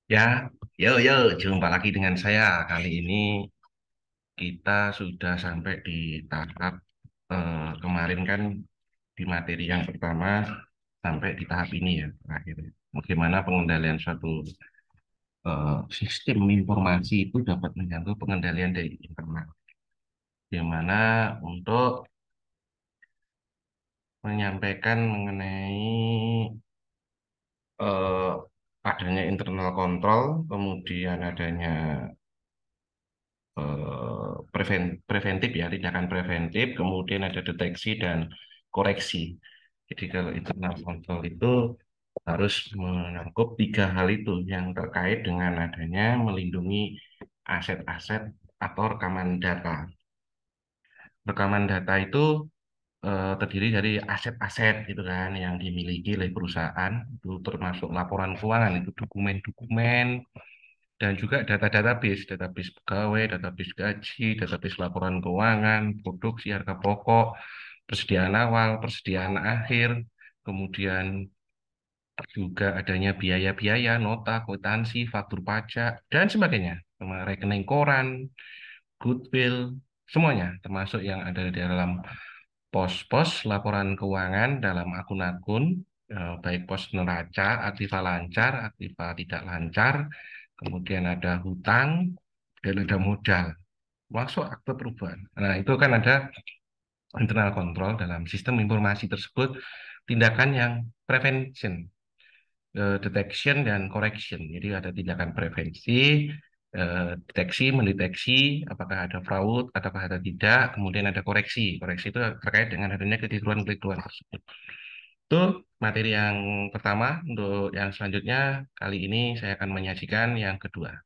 Ya, yo, jumpa lagi dengan saya. Kali ini kita sudah sampai di tahap kemarin kan di materi yang pertama sampai di tahap ini ya terakhir. Bagaimana pengendalian suatu sistem informasi itu dapat mengganggu pengendalian dari internal. Bagaimana untuk menyampaikan mengenai eh, adanya internal control, kemudian adanya preventif ya, tindakan preventif, kemudian ada deteksi dan koreksi. Jadi kalau internal control itu harus menangkup tiga hal itu yang terkait dengan adanya melindungi aset-aset atau rekaman data. Rekaman data itu terdiri dari aset-aset gitu kan yang dimiliki oleh perusahaan, itu termasuk laporan keuangan, itu dokumen-dokumen, dan juga data-database, database pegawai, database gaji, database laporan keuangan, produksi, harga pokok, persediaan awal, persediaan akhir, kemudian juga adanya biaya-biaya, nota, kwitansi, faktur pajak, dan sebagainya. Rekening koran, goodwill, semuanya, termasuk yang ada di dalam pos-pos laporan keuangan dalam akun-akun, baik pos neraca, aktiva lancar, aktiva tidak lancar, kemudian ada hutang, dan ada modal, masuk akte perubahan. Nah, itu kan ada internal control dalam sistem informasi tersebut, tindakan yang prevention, detection, dan correction. Jadi ada tindakan prevensi, deteksi, mendeteksi apakah ada fraud, apakah ada tidak, kemudian ada koreksi. Koreksi itu terkait dengan adanya kekeliruan-kekeliruan tersebut. Itu materi yang pertama. Untuk yang selanjutnya, kali ini saya akan menyajikan yang kedua.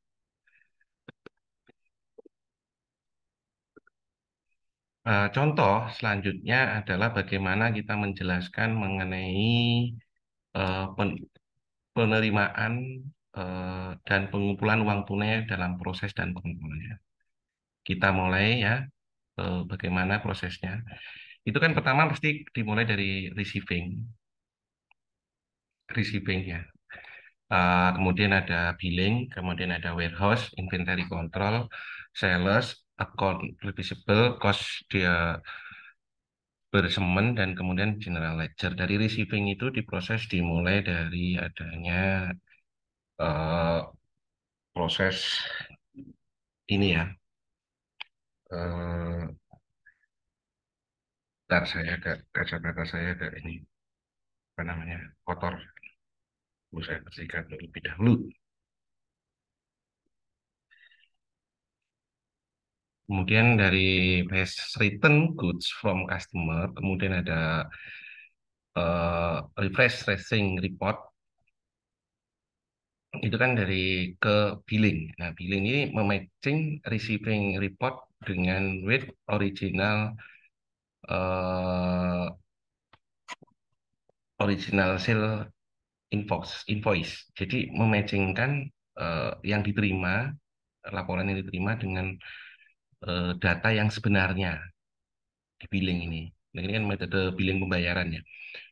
Contoh selanjutnya adalah bagaimana kita menjelaskan mengenai penerimaan dan pengumpulan uang tunai dalam proses dan kontrolnya. Kita mulai ya, bagaimana prosesnya. Itu kan pertama pasti dimulai dari receiving ya. Kemudian ada billing, kemudian ada warehouse, inventory control, sales, account receivable, cost dia bersemen, dan kemudian general ledger. Dari receiving itu diproses dimulai dari adanya eh, proses ini ya. Eh, Ntar saya agak kacamata saya agak ini apa namanya kotor. Perlu saya bersihkan terlebih dahulu. Kemudian dari base return goods from customer, kemudian ada refresh tracing report, itu kan dari ke billing. Nah, billing ini mematching receiving report dengan with original eh, original sale invoice. Jadi mematchingkan yang diterima, laporan yang diterima dengan data yang sebenarnya di billing ini. Nah, ini kan metode billing pembayaran ya.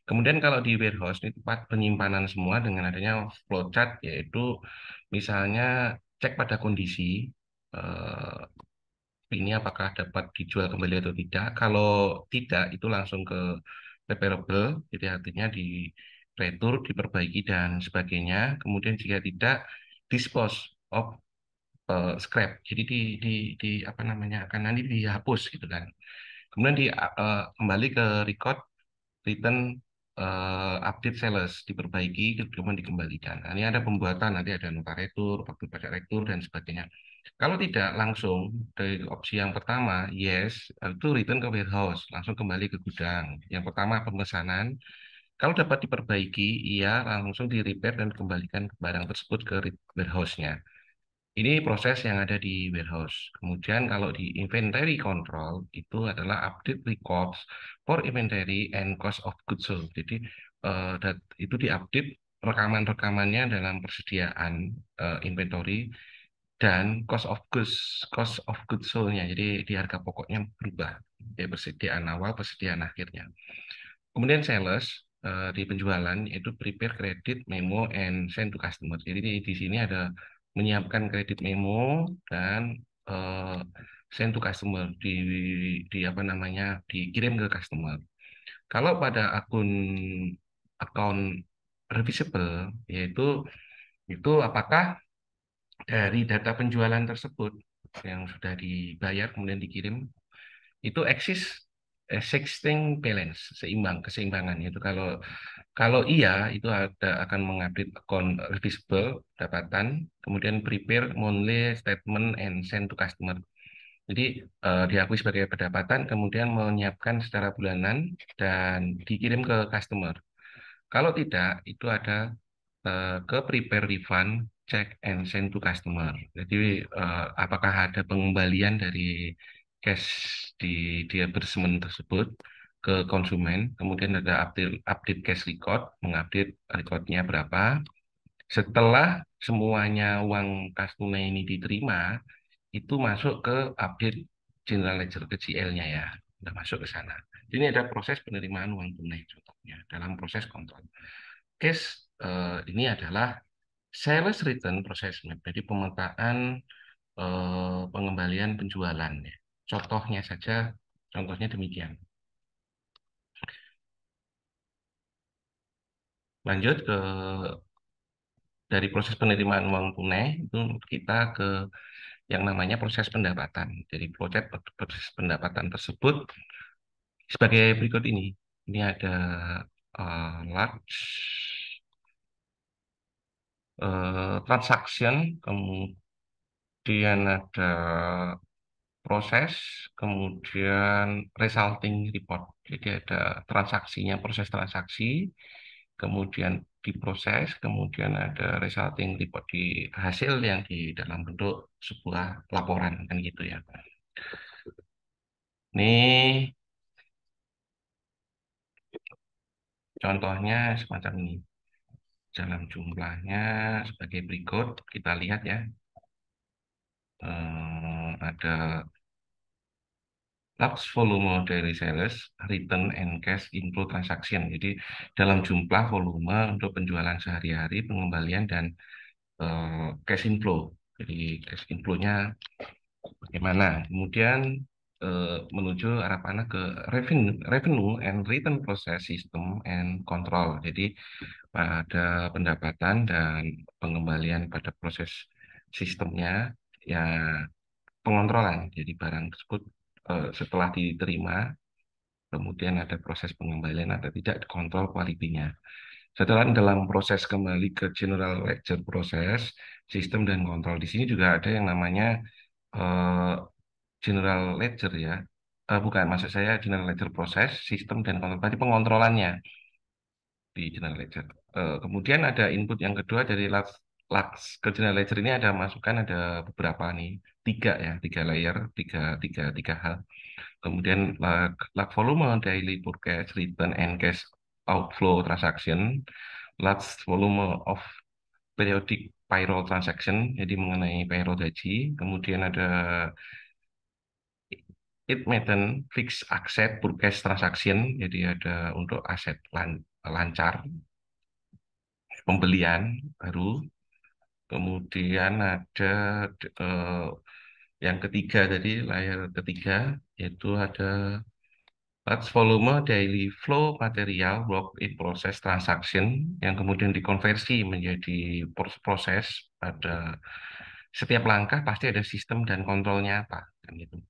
Kemudian kalau di warehouse ini tempat penyimpanan semua dengan adanya flowchart, yaitu misalnya cek pada kondisi eh, ini apakah dapat dijual kembali atau tidak. Kalau tidak, itu langsung ke repairable, jadi artinya di retur, diperbaiki dan sebagainya. Kemudian jika tidak, dispose of scrap. Jadi di apa namanya akan nanti dihapus gitu kan. Kemudian kembali ke record return, update sales, diperbaiki, kemudian dikembalikan. Nah, ini ada pembuatan, nanti ada nota retur, faktur pajak retur, dan sebagainya. Kalau tidak langsung dari opsi yang pertama, yes, itu return ke warehouse, langsung kembali ke gudang. Yang pertama pemesanan, kalau dapat diperbaiki, iya langsung di repair dan kembalikan barang tersebut ke warehouse-nya. Ini proses yang ada di warehouse. Kemudian kalau di inventory control itu adalah update records for inventory and cost of goods sold. Jadi itu diupdate rekaman-rekamannya dalam persediaan inventory dan cost of goods sold-nya. Jadi di harga pokoknya berubah. Dari persediaan awal, persediaan akhirnya. Kemudian sales. di penjualan yaitu prepare credit memo and send to customer. Jadi di sini ada menyiapkan kredit memo dan eh, send to customer di apa namanya dikirim ke customer. Kalau pada akun revisable yaitu itu apakah dari data penjualan tersebut yang sudah dibayar kemudian dikirim itu existing balance keseimbangan itu kalau kalau iya itu akan mengupdate akun revisable pendapatan kemudian prepare monthly statement and send to customer. Jadi diakui sebagai pendapatan kemudian menyiapkan secara bulanan dan dikirim ke customer. Kalau tidak, itu ada ke prepare refund, check and send to customer. Jadi apakah ada pengembalian dari cash di disbursement tersebut ke konsumen, kemudian ada update cash record, mengupdate recordnya berapa. Setelah semuanya uang kas tunai ini diterima, itu masuk ke update general ledger ke GL-nya ya, udah masuk ke sana. Ini ada proses penerimaan uang tunai contohnya dalam proses kontrol. Case ini adalah sales return process map, jadi pemetaan pengembalian penjualan ya. Contohnya saja, contohnya demikian. Lanjut ke dari proses penerimaan uang tunai itu kita ke yang namanya proses pendapatan. Jadi proses pendapatan tersebut sebagai berikut ini. Ini ada large transaction, kemudian ada proses, kemudian resulting report. Jadi ada transaksinya, proses transaksi, kemudian diproses, kemudian ada resulting report di hasil yang di dalam bentuk sebuah laporan kan gitu ya. Ini contohnya semacam ini. Dalam jumlahnya sebagai berikut, kita lihat ya. Ada Lux volume daily sales, return and cash inflow transaction. Jadi dalam jumlah volume untuk penjualan sehari-hari, pengembalian dan cash inflow. Jadi cash inflow-nya bagaimana? Kemudian menuju arah mana ke revenue and return process system and control. Jadi pada pendapatan dan pengembalian pada proses sistemnya ya pengontrolan. Jadi barang tersebut setelah diterima kemudian ada proses pengembalian atau tidak kontrol kualitinya. Setelah dalam proses kembali ke general ledger proses, sistem dan kontrol. Di sini juga ada yang namanya eh, general ledger ya. Bukan, maksud saya general ledger proses, sistem dan kontrol. Tadi pengontrolannya di general ledger. Kemudian ada input yang kedua dari ke general ledger ini ada masukan ada beberapa nih, tiga ya, tiga layer, tiga hal. Kemudian log volume daily forecast return and cash outflow transaction, large volume of periodic payroll transaction, jadi mengenai payroll gaji. Kemudian ada it maintain fixed asset purchase transaction, jadi ada untuk aset lancar pembelian baru. Kemudian ada eh, yang ketiga tadi layar ketiga yaitu ada large volume daily flow material work in process transaction yang kemudian dikonversi menjadi proses pada setiap langkah pasti ada sistem dan kontrolnya apa kan gitu.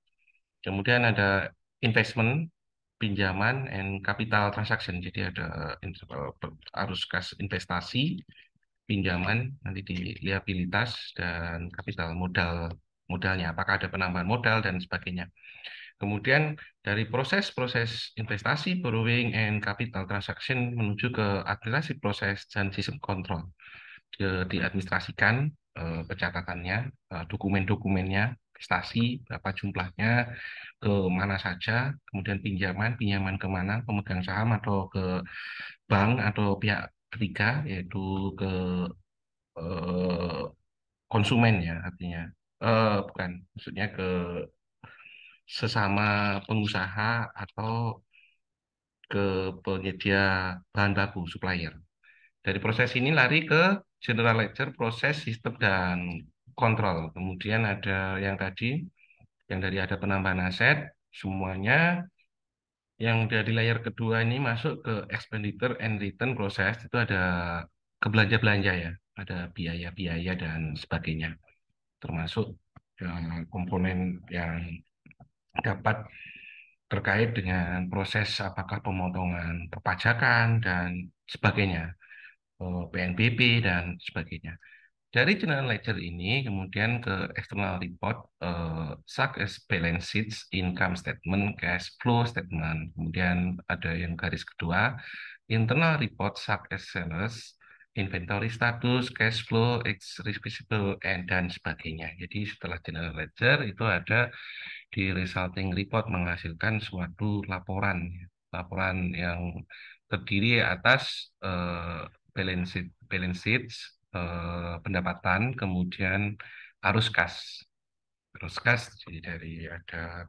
Kemudian ada investment pinjaman and capital transaction. Jadi ada arus kas investasi, pinjaman, nanti di liabilitas dan kapital modalnya. Apakah ada penambahan modal dan sebagainya. Kemudian dari proses-proses investasi, borrowing, and capital transaction menuju ke administrasi proses dan sistem kontrol. Diadministrasikan pencatatannya, dokumen-dokumennya, investasi, berapa jumlahnya, ke mana saja, kemudian pinjaman kemana, pemegang saham atau ke bank atau pihak ketiga, yaitu ke eh, konsumen ya artinya. Bukan, maksudnya ke sesama pengusaha atau ke penyedia bahan baku supplier. Dari proses ini lari ke general ledger, proses, sistem, dan kontrol. Kemudian ada yang tadi, yang dari ada penambahan aset, semuanya yang dari layar kedua ini masuk ke expenditure and return proses, itu ada ke belanja-belanja ya, ada biaya-biaya dan sebagainya, termasuk komponen yang dapat terkait dengan proses apakah pemotongan perpajakan dan sebagainya, PNBP dan sebagainya. Dari general ledger ini kemudian ke external report, such as balance sheets, income statement, cash flow statement. Kemudian ada yang garis kedua, internal report such as sales, inventory status, cash flow, receivable, and dan sebagainya. Jadi setelah general ledger itu ada di resulting report menghasilkan suatu laporan, laporan yang terdiri atas balance sheet, pendapatan, kemudian arus kas. Arus kas jadi dari ada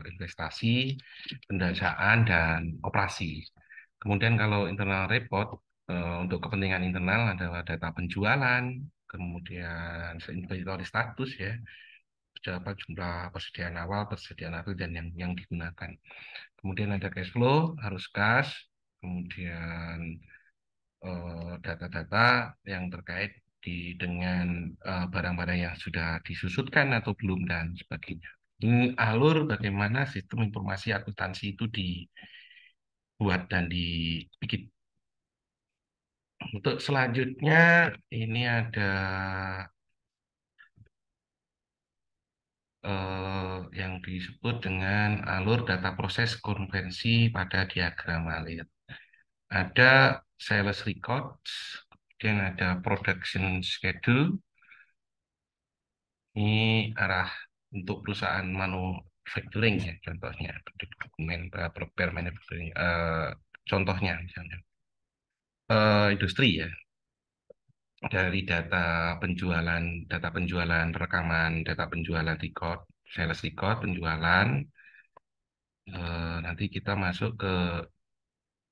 investasi, pendasaan, dan operasi. Kemudian kalau internal report, untuk kepentingan internal adalah data penjualan, kemudian inventory status ya, berapa jumlah persediaan awal, persediaan akhir, dan yang digunakan. Kemudian ada cash flow, arus kas, kemudian data-data yang terkait dengan barang-barang yang sudah disusutkan atau belum dan sebagainya. Ini alur bagaimana sistem informasi akuntansi itu dibuat dan dibikin. Untuk selanjutnya ini ada yang disebut dengan alur data proses konvensi pada diagram alir. Ada sales records, kemudian ada production schedule. Ini arah untuk perusahaan manufacturing ya, contohnya dokumen prepare manufacturing. Contohnya misalnya industri ya, dari data penjualan rekaman, data penjualan record, sales record, penjualan. Nanti kita masuk ke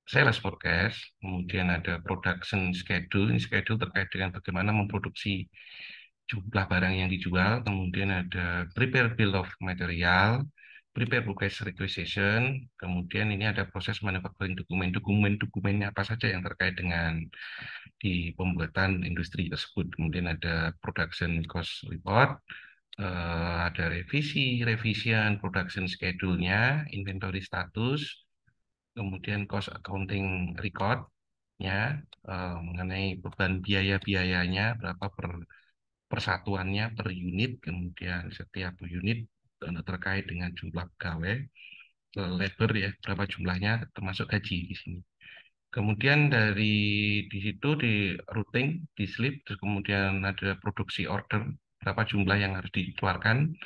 sales forecast, kemudian ada production schedule. Ini schedule terkait dengan bagaimana memproduksi jumlah barang yang dijual, kemudian ada prepare bill of material, prepare purchase requisition, kemudian ini ada proses manufacturing dokumennya apa saja yang terkait dengan di pembuatan industri tersebut. Kemudian ada production cost report, ada revision production schedule-nya, inventory status, kemudian cost accounting record-nya, mengenai beban biaya-biayanya, berapa persatuannya per unit, kemudian setiap unit terkait dengan jumlah pegawai, labor ya, berapa jumlahnya, termasuk gaji di sini. Kemudian dari di situ di routing, di slip, terus kemudian ada produksi order, berapa jumlah yang harus dikeluarkan.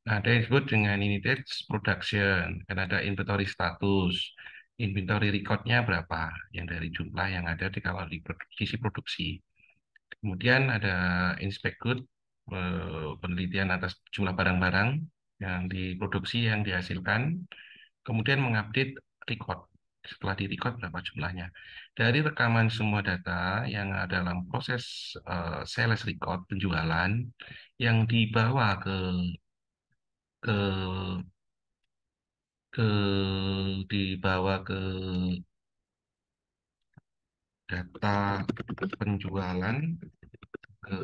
Nah, ada yang disebut dengan unit production, dan ada inventory status, inventory record-nya berapa, yang dari jumlah yang ada di kalau di sisi produksi. Kemudian ada inspect good, penelitian atas jumlah barang-barang yang diproduksi, yang dihasilkan. Kemudian mengupdate record. Setelah di-record berapa jumlahnya. Dari rekaman semua data yang ada dalam proses sales record, penjualan, yang dibawa ke ke dibawa ke data penjualan, ke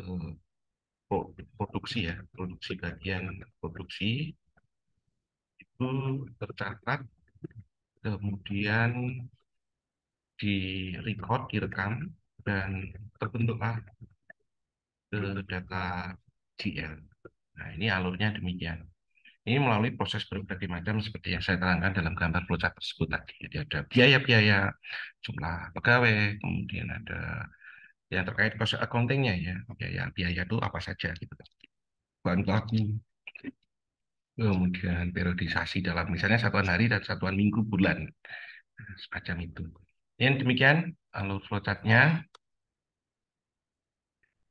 produksi ya, produksi bagian produksi itu tercatat, kemudian di record, direkam, dan terbentuklah data GL. Nah, ini alurnya demikian. Ini melalui proses berbagai macam seperti yang saya terangkan dalam gambar flowchart tersebut tadi. Jadi ada biaya-biaya, jumlah pegawai, kemudian ada yang terkait cost accounting-nya ya. Biaya itu apa saja gitu. Bahan baku, kemudian periodisasi dalam misalnya satuan hari dan satuan minggu bulan. Nah, semacam itu. Yang demikian alur flowchart-nya.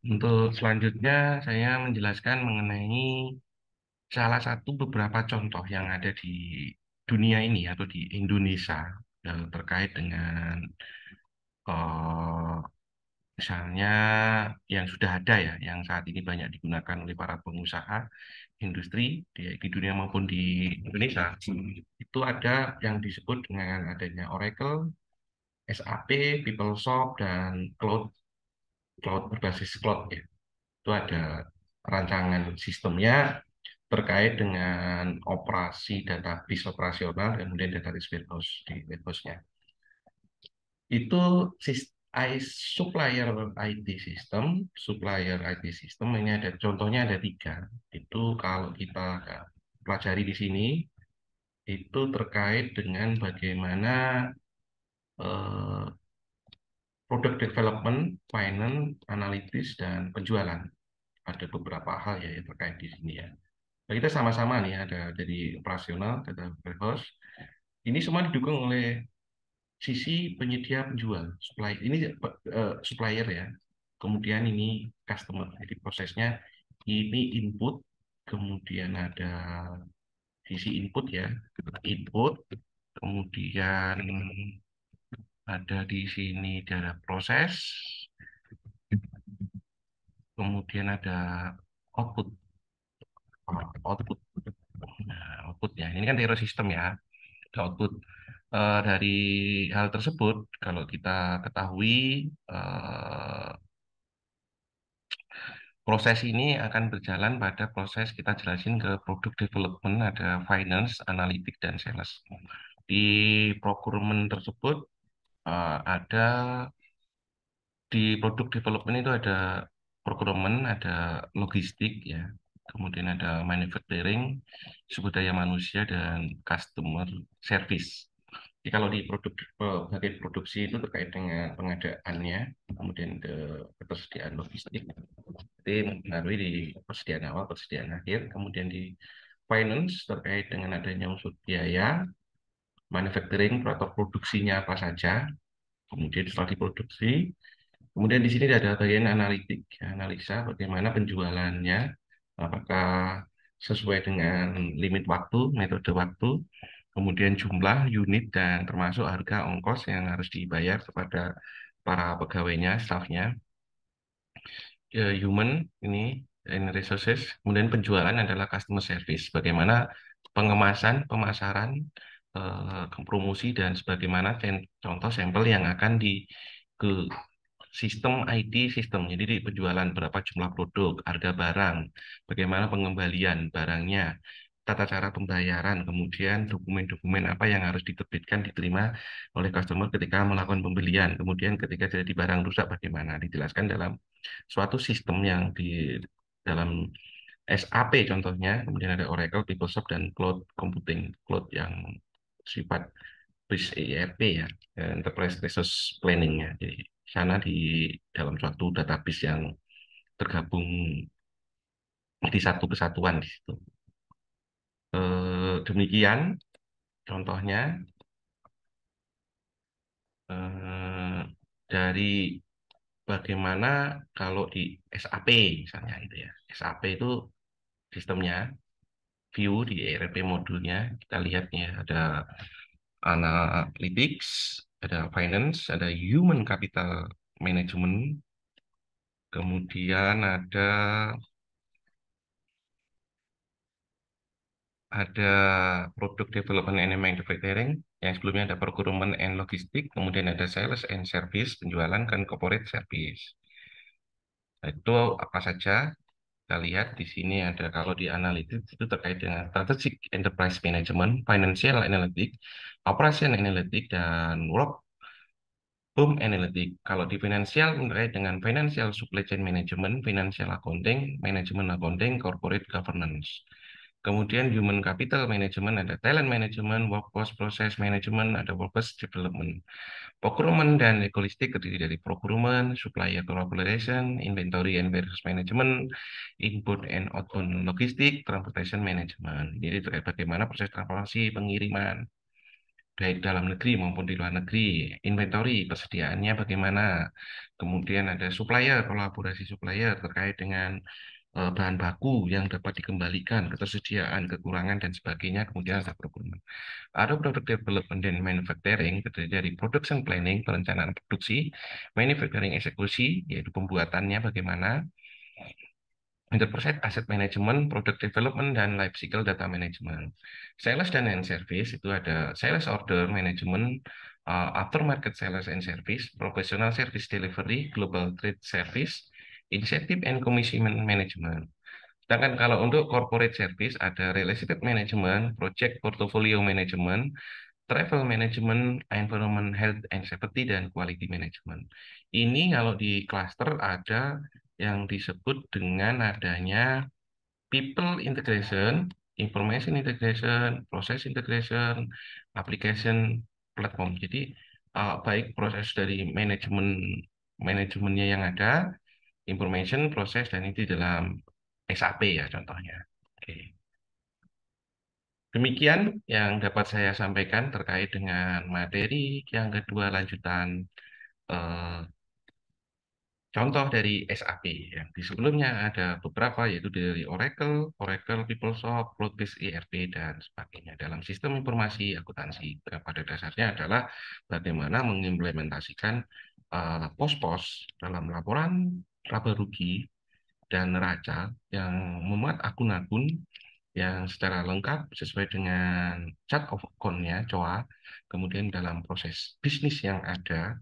Untuk selanjutnya saya menjelaskan mengenai salah satu beberapa contoh yang ada di dunia ini atau di Indonesia. terkait dengan eh, misalnya yang sudah ada ya, yang saat ini banyak digunakan oleh para pengusaha industri di dunia maupun di Indonesia. Itu ada yang disebut dengan adanya Oracle, SAP, PeopleSoft, dan Cloud, Cloud berbasis Cloud ya. Itu ada rancangan sistemnya terkait dengan operasi database operasional, kemudian database warehouse di warehouse-nya. Itu supplier IT system ini ada contohnya ada tiga. Itu kalau kita pelajari di sini itu terkait dengan bagaimana eh, product development, finance, analitis, dan penjualan. Ada beberapa hal ya yang terkait di sini ya. Nah, kita sama-sama nih ada dari operasional, data warehouse. Ini semua didukung oleh sisi penyedia penjual, supply. Ini supplier ya. Kemudian ini customer. Jadi prosesnya ini input, kemudian ada sisi input ya, input, kemudian ada di sini ada proses, kemudian ada output, output. Nah, output ya. Ini kan hero system ya. Output dari hal tersebut, kalau kita ketahui eh, proses ini akan berjalan pada proses kita jelasin ke product development, ada finance, analitik, dan sales. Di procurement tersebut ada di product development itu ada procurement, ada logistik ya, kemudian ada manufacturing, sumber daya manusia, dan customer service. Jadi kalau di bagian produksi itu terkait dengan pengadaannya, kemudian ketersediaan logistik, jadi mempengaruhi di persediaan awal, persediaan akhir, kemudian di finance terkait dengan adanya unsur biaya, manufacturing, atau produksinya apa saja, kemudian setelah diproduksi, kemudian di sini ada bagian analitik, analisa bagaimana penjualannya, apakah sesuai dengan limit waktu, metode waktu, kemudian jumlah unit dan termasuk harga ongkos yang harus dibayar kepada para pegawainya, stafnya, human ini and resources, kemudian penjualan adalah customer service, bagaimana pengemasan, pemasaran, promosi dan sebagaimana contoh sampel yang akan ke sistem IT sistem. Jadi di penjualan berapa jumlah produk, harga barang, bagaimana pengembalian barangnya, tata cara pembayaran, kemudian dokumen-dokumen apa yang harus diterbitkan, diterima oleh customer ketika melakukan pembelian, kemudian ketika jadi barang rusak bagaimana, dijelaskan dalam suatu sistem yang di dalam SAP contohnya, kemudian ada Oracle, PeopleSoft, dan Cloud Computing, Cloud yang sifat BIS ERP ya, Enterprise Resource Planning ya. Jadi sana di dalam suatu database yang tergabung di satu kesatuan di situ. Demikian contohnya eh, dari bagaimana kalau di SAP misalnya itu ya. SAP itu sistemnya view di ERP modulnya kita lihat ya ada analytics, ada finance, ada human capital management, kemudian ada product development and manufacturing, yang sebelumnya ada procurement and logistik, kemudian ada sales and service, penjualan dan corporate service. Nah, itu apa saja? Kita lihat di sini ada kalau di analytics itu terkait dengan strategic enterprise management, financial analytics, operation analytics, dan workflow analytics. Kalau di financial terkait dengan financial supply chain management, financial accounting, management accounting, corporate governance. Kemudian human capital management, ada talent management, workforce process management, ada workforce development. Procurement dan logistik terdiri dari procurement, supplier collaboration, inventory and warehouse management, input and outbound logistik, transportation management. Jadi terkait bagaimana proses transportasi pengiriman baik dalam negeri maupun di luar negeri, inventory persediaannya bagaimana, kemudian ada supplier, kolaborasi supplier terkait dengan bahan baku yang dapat dikembalikan, ketersediaan, kekurangan, dan sebagainya, kemudian ada procurement. Ada product development dan manufacturing, terdiri dari production planning, perencanaan produksi, manufacturing eksekusi, yaitu pembuatannya bagaimana, enterprise asset management, product development, dan life cycle data management. Sales dan end service itu ada sales order management, aftermarket sales and service, professional service delivery, global trade service, incentive and commission management. Sedangkan kalau untuk corporate service ada relationship management, project portfolio management, travel management, environment, health and safety, dan quality management. Ini kalau di cluster ada yang disebut dengan adanya people integration, information integration, process integration, application platform. Jadi baik proses dari manajemennya yang ada, information, proses, dan itu dalam SAP ya contohnya. Oke. Demikian yang dapat saya sampaikan terkait dengan materi yang kedua lanjutan eh, contoh dari SAP. Yang di sebelumnya ada beberapa yaitu dari Oracle, Oracle PeopleSoft, Cloudbase ERP, dan sebagainya. Dalam sistem informasi akuntansi, pada dasarnya adalah bagaimana mengimplementasikan pos-pos dalam laporan laba rugi dan neraca yang memuat akun-akun yang secara lengkap sesuai dengan chart of account-nya, COA, kemudian dalam proses bisnis yang ada,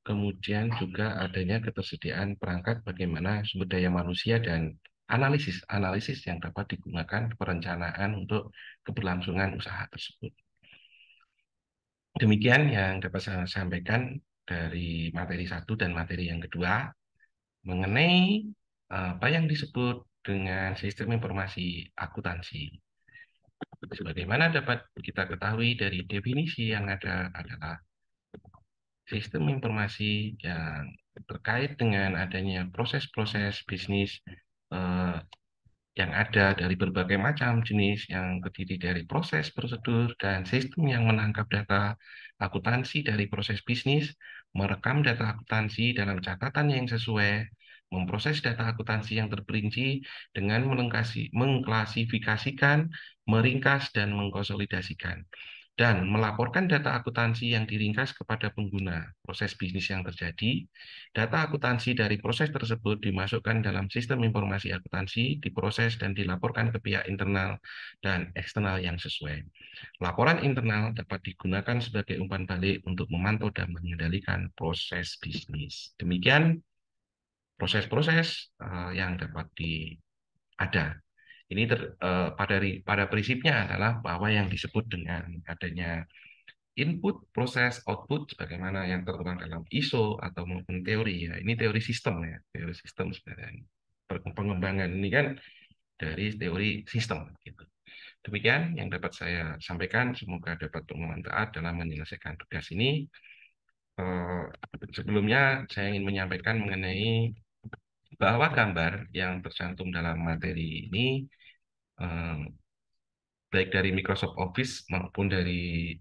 kemudian juga adanya ketersediaan perangkat bagaimana sumber daya manusia dan analisis yang dapat digunakan perencanaan untuk keberlangsungan usaha tersebut. Demikian yang dapat saya sampaikan dari materi satu dan materi yang kedua mengenai apa yang disebut dengan sistem informasi akuntansi. Sebagaimana dapat kita ketahui dari definisi yang ada adalah sistem informasi yang terkait dengan adanya proses-proses bisnis eh, yang ada dari berbagai macam jenis yang terdiri dari proses, prosedur, dan sistem yang menangkap data akuntansi dari proses bisnis, merekam data akuntansi dalam catatan yang sesuai, memproses data akuntansi yang terperinci dengan mengklasifikasikan, meringkas, dan mengkonsolidasikan dan melaporkan data akuntansi yang diringkas kepada pengguna proses bisnis yang terjadi. Data akuntansi dari proses tersebut dimasukkan dalam sistem informasi akuntansi, diproses dan dilaporkan ke pihak internal dan eksternal yang sesuai. Laporan internal dapat digunakan sebagai umpan balik untuk memantau dan mengendalikan proses bisnis. Demikian proses-proses yang dapat ada. Ini pada prinsipnya adalah bahwa yang disebut dengan adanya input, proses, output, sebagaimana yang tertuang dalam ISO atau maupun teori ya. Ini teori sistem ya, teori sistem sebenarnya. Pengembangan ini kan dari teori sistem gitu. Demikian yang dapat saya sampaikan. Semoga dapat bermanfaat dalam menyelesaikan tugas ini. Eh, Sebelumnya saya ingin menyampaikan mengenai bahwa gambar yang tercantum dalam materi ini eh, baik dari Microsoft Office maupun dari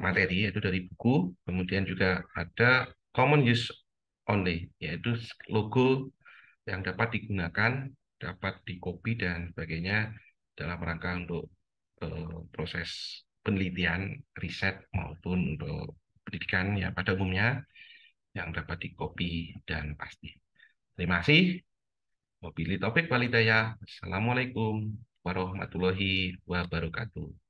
materi yaitu dari buku, kemudian juga ada common use only yaitu logo yang dapat digunakan, dapat di-copy dan sebagainya dalam rangka untuk proses penelitian, riset maupun untuk pendidikan ya pada umumnya yang dapat di-copy dan pasti. Terima kasih. Wabillahi taufik walhidayah. Assalamualaikum warahmatullahi wabarakatuh.